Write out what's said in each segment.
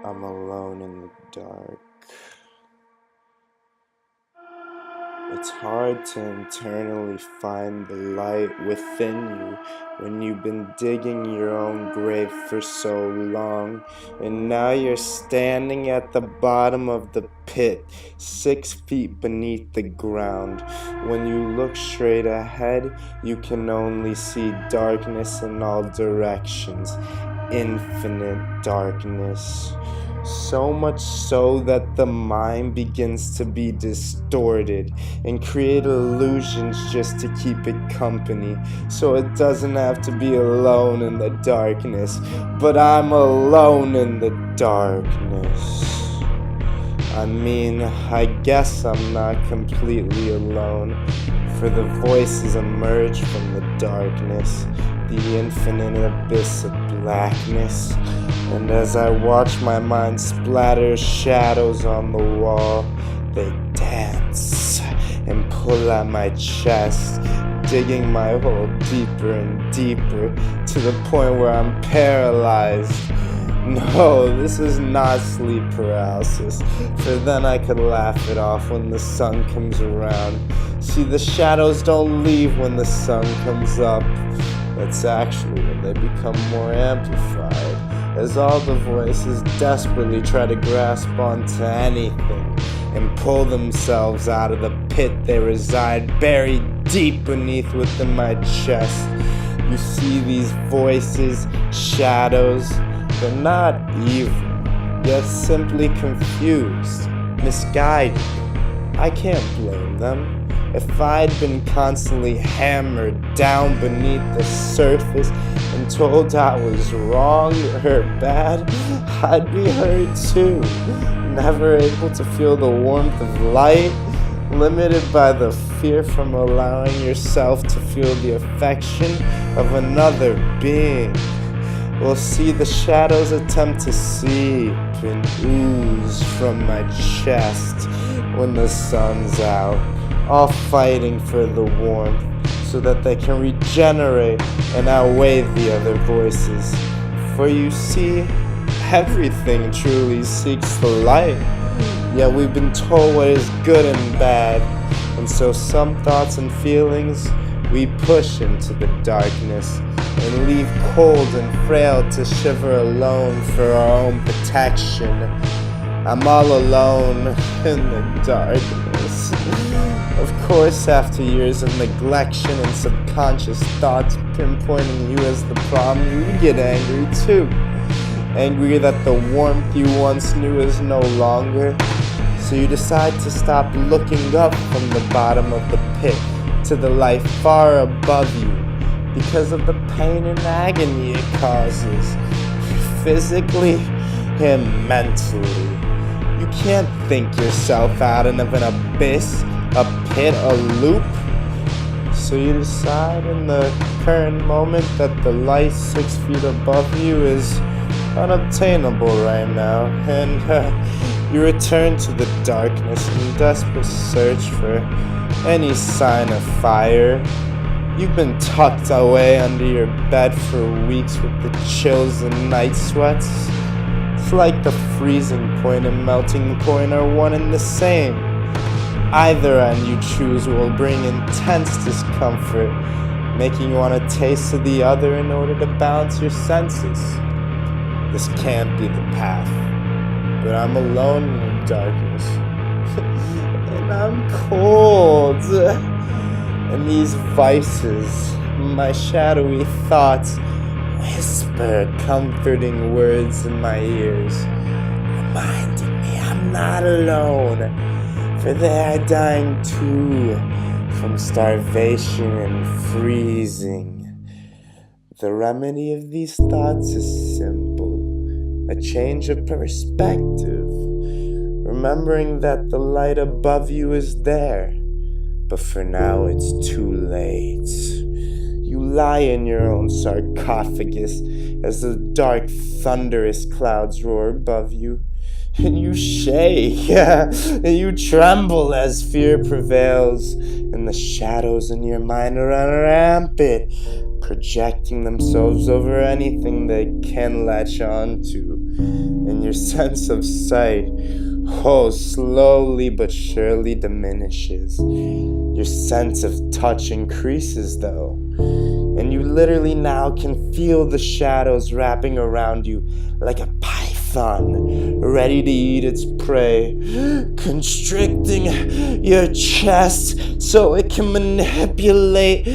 I'm alone in the dark. It's hard to internally find the light within you when you've been digging your own grave for so long, and now you're standing at the bottom of the pit, 6 feet beneath the ground. When you look straight ahead, you can only see darkness in all directions, infinite darkness. So much so that the mind begins to be distorted and create illusions just to keep it company, so it doesn't have to be alone in the darkness. But I'm alone in the darkness. I mean, I guess I'm not completely alone, for the voices emerge from the darkness, the infinite abyss of blackness. And as I watch my mind splatter shadows on the wall, they dance and pull at my chest, digging my hole deeper and deeper to the point where I'm paralyzed. No, this is not sleep paralysis, for then I could laugh it off when the sun comes around. See, the shadows don't leave when the sun comes up. That's actually when they become more amplified, as all the voices desperately try to grasp onto anything and pull themselves out of the pit they reside, buried deep beneath within my chest. You see these voices, shadows, they're not evil, they're simply confused, misguided. I can't blame them. If I'd been constantly hammered down beneath the surface and told I was wrong or bad, I'd be hurt too, never able to feel the warmth of light, limited by the fear from allowing yourself to feel the affection of another being. Well, see, the shadows attempt to seep and ooze from my chest when the sun's out, all fighting for the warmth so that they can regenerate and outweigh the other voices. For you see, everything truly seeks the light, yet we've been told what is good and bad, and so some thoughts and feelings we push into the darkness and leave cold and frail to shiver alone for our own protection. I'm all alone in the darkness. Of course, after years of neglection and subconscious thoughts pinpointing you as the problem, you get angry too. Angry that the warmth you once knew is no longer. So you decide to stop looking up from the bottom of the pit to the light far above you because of the pain and agony it causes, physically and mentally. You can't think yourself out of an abyss, a pit, a loop. So you decide in the current moment that the light 6 feet above you is unobtainable right now, and you return to the darkness in desperate search for any sign of fire. You've been tucked away under your bed for weeks with the chills and night sweats. It's like the freezing point and melting point are one and the same. Either end you choose will bring intense discomfort, making you want to taste of the other in order to balance your senses. This can't be the path, but I'm alone in the darkness, and I'm cold. And these vices, my shadowy thoughts, whisper comforting words in my ears, reminding me I'm not alone, for they are dying too from starvation and freezing. The remedy of these thoughts is simple, a change of perspective, remembering that the light above you is there. But for now it's too late. You lie in your own sarcophagus as the dark, thunderous clouds roar above you, and you shake, and you tremble as fear prevails, and the shadows in your mind run rampant, projecting themselves over anything they can latch on to. And your sense of sight, slowly but surely diminishes. Your sense of touch increases, though. And you literally now can feel the shadows wrapping around you like a python ready to eat its prey, constricting your chest so it can manipulate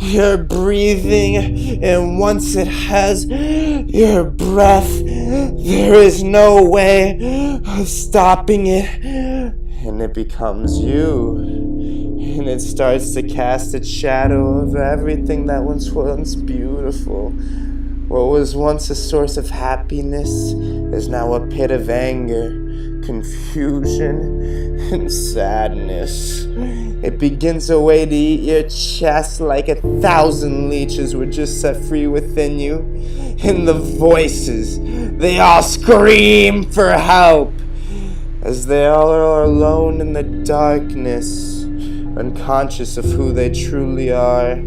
your breathing. And once it has your breath, there is no way of stopping it. And it becomes you. And it starts to cast its shadow over everything that was once beautiful. What was once a source of happiness is now a pit of anger, confusion, and sadness. It begins a way to eat your chest like 1,000 leeches were just set free within you. And the voices, they all scream for help as they all are alone in the darkness, unconscious of who they truly are,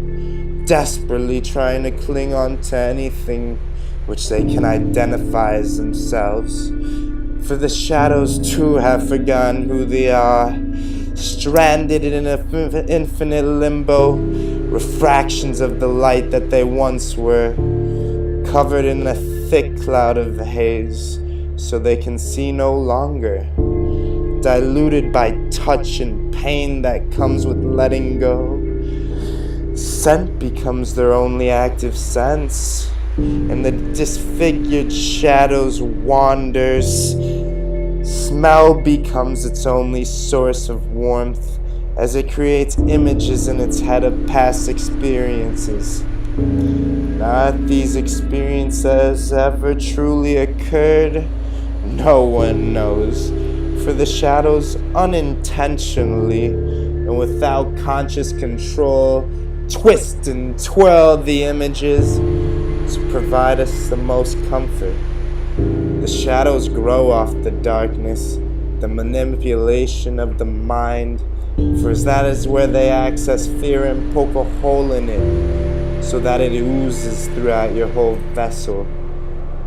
desperately trying to cling on to anything which they can identify as themselves. For the shadows too have forgotten who they are, stranded in an infinite limbo, refractions of the light that they once were, covered in a thick cloud of haze, so they can see no longer, diluted by touch and pain that comes with letting go. Scent becomes their only active sense, and the disfigured shadows wanders. Smell becomes its only source of warmth, as it creates images in its head of past experiences. Not these experiences ever truly occurred, no one knows, for the shadows unintentionally and without conscious control twist and twirl the images to provide us the most comfort. The shadows grow off the darkness, the manipulation of the mind, for that is where they access fear and poke a hole in it, so that it oozes throughout your whole vessel.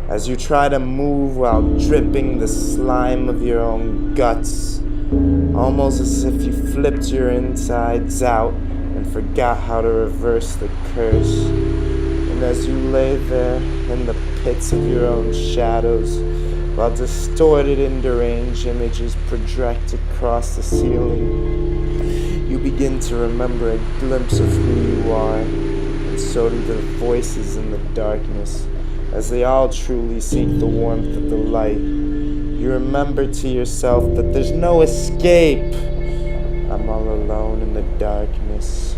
As you try to move while dripping the slime of your own guts, almost as if you flipped your insides out and forgot how to reverse the curse. And as you lay there in the pits of your own shadows, while distorted and deranged images project across the ceiling, you begin to remember a glimpse of who you are, and so do the voices in the darkness, as they all truly seek the warmth of the light. You remember to yourself that there's no escape. I'm all alone in the darkness.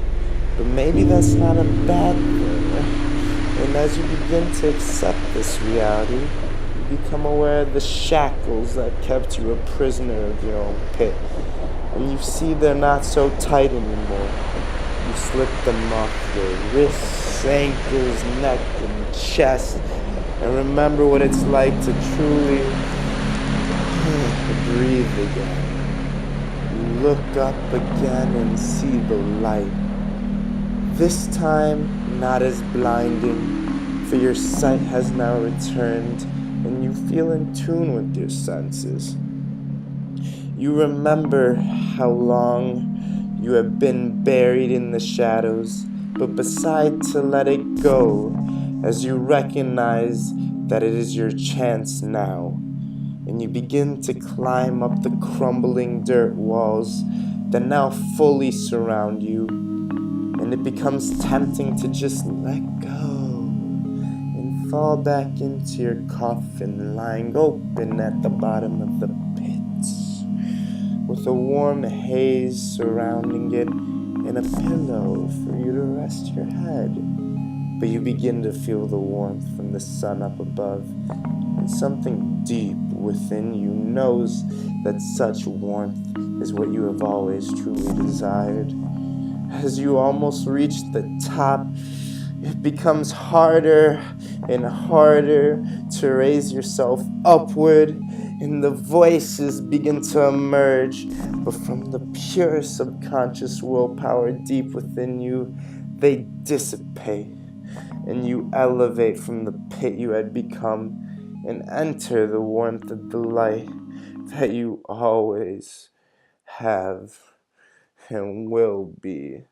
But maybe that's not a bad thing. And as you begin to accept this reality, you become aware of the shackles that kept you a prisoner of your own pit. And you see they're not so tight anymore. You slip them off your wrists, ankles, neck, and chest, and remember what it's like to truly breathe again. You look up again and see the light. This time, not as blinding, for your sight has now returned, and you feel in tune with your senses. You remember how long you have been buried in the shadows, but decide to let it go as you recognize that it is your chance now. And you begin to climb up the crumbling dirt walls that now fully surround you. And it becomes tempting to just let go and fall back into your coffin lying open at the bottom of the pits, with a warm haze surrounding it and a pillow for you to rest your head. But you begin to feel the warmth from the sun up above, and something deep within you knows that such warmth is what you have always truly desired. As you almost reach the top, it becomes harder and harder to raise yourself upward, and the voices begin to emerge, but from the pure subconscious willpower deep within you, they dissipate, and you elevate from the pit you had become and enter the warmth of the light that you always have and will be.